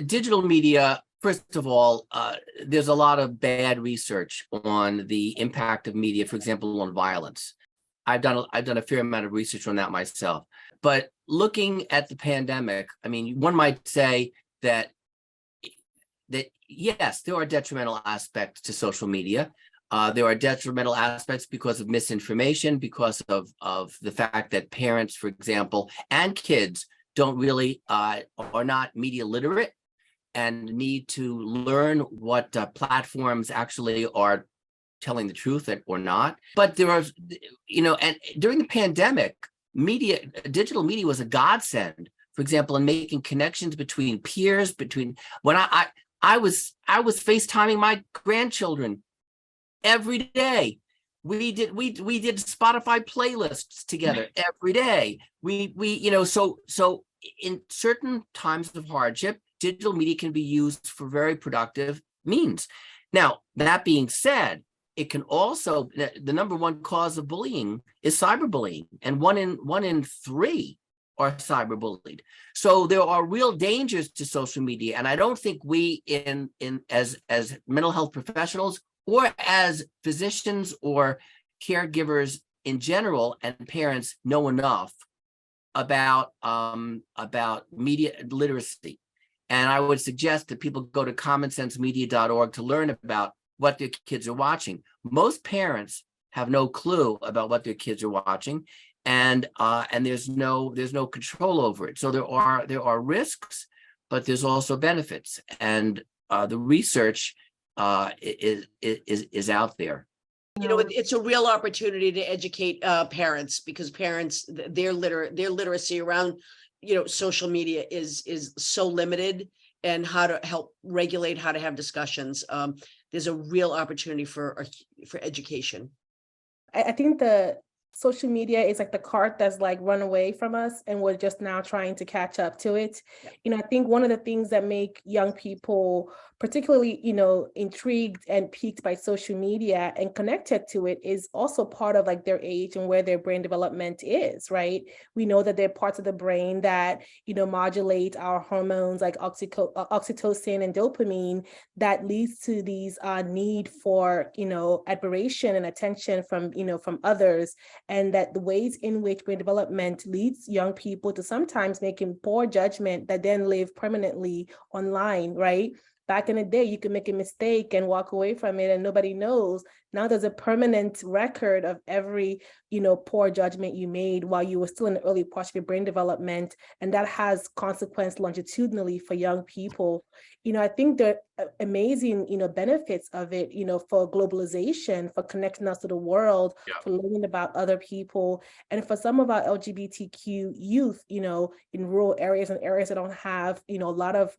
digital media, first of all, there's a lot of bad research on the impact of media, for example, on violence. I've done a fair amount of research on that myself. But looking at the pandemic, I mean, one might say that yes, there are detrimental aspects to social media. There are detrimental aspects because of misinformation, because of the fact that parents, for example, and kids don't really are not media literate and need to learn what platforms actually are telling the truth or not. But there are, and during the pandemic, digital media was a godsend, for example, in making connections between peers, when I was FaceTiming my grandchildren every day. We did Spotify playlists together every day. So in certain times of hardship, digital media can be used for very productive means. Now, that being said, it can also, the number one cause of bullying is cyberbullying, and one in three are cyberbullied. So there are real dangers to social media, and I don't think we as mental health professionals or as physicians or caregivers in general and parents know enough about media literacy. And I would suggest that people go to commonsensemedia.org to learn about what their kids are watching. Most parents have no clue about what their kids are watching, and there's no control over it. So there are risks, but there's also benefits, and the research is out there. It's a real opportunity to educate parents, because parents, their literacy around social media is so limited, and how to help regulate, how to have discussions. There's a real opportunity for education. I think the social media is like the cart that's like run away from us, and we're just now trying to catch up to it. I think one of the things that make young people particularly, intrigued and piqued by social media and connected to it is also part of like their age and where their brain development is, right? We know that there are parts of the brain that, modulate our hormones like oxytocin and dopamine that leads to these need for, admiration and attention from others. And that the ways in which brain development leads young people to sometimes making poor judgment that then live permanently online, right? Back in the day, you could make a mistake and walk away from it and nobody knows. Now there's a permanent record of every, poor judgment you made while you were still in the early parts of your brain development. And that has consequence longitudinally for young people. I think the amazing, benefits of it, for globalization, for connecting us to the world, for learning about other people, and for some of our LGBTQ youth, in rural areas and areas that don't have, a lot of,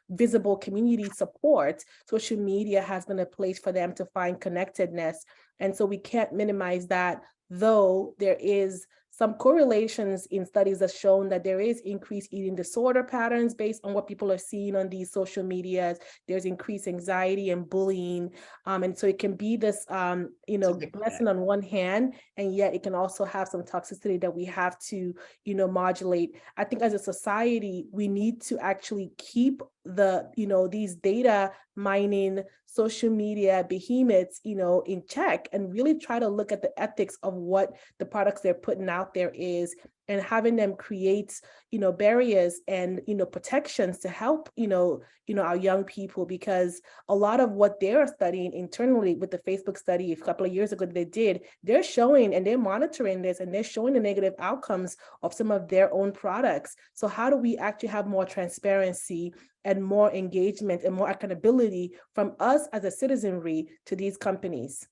visible community support. Social media has been a place for them to find connectedness. And so we can't minimize that, though there is some correlations in studies that shown that there is increased eating disorder patterns based on what people are seeing on these social medias. There's increased anxiety and bullying. And so it can be this, blessing on one hand, and yet it can also have some toxicity that we have to, modulate. I think as a society, we need to actually keep these data mining social media behemoths, in check, and really try to look at the ethics of what the products they're putting out there is, and having them create, barriers and, protections to help, our young people, because a lot of what they're studying internally with the Facebook study a couple of years ago they're showing and they're monitoring this, and they're showing the negative outcomes of some of their own products. So how do we actually have more transparency and more engagement and more accountability from us as a citizenry to these companies?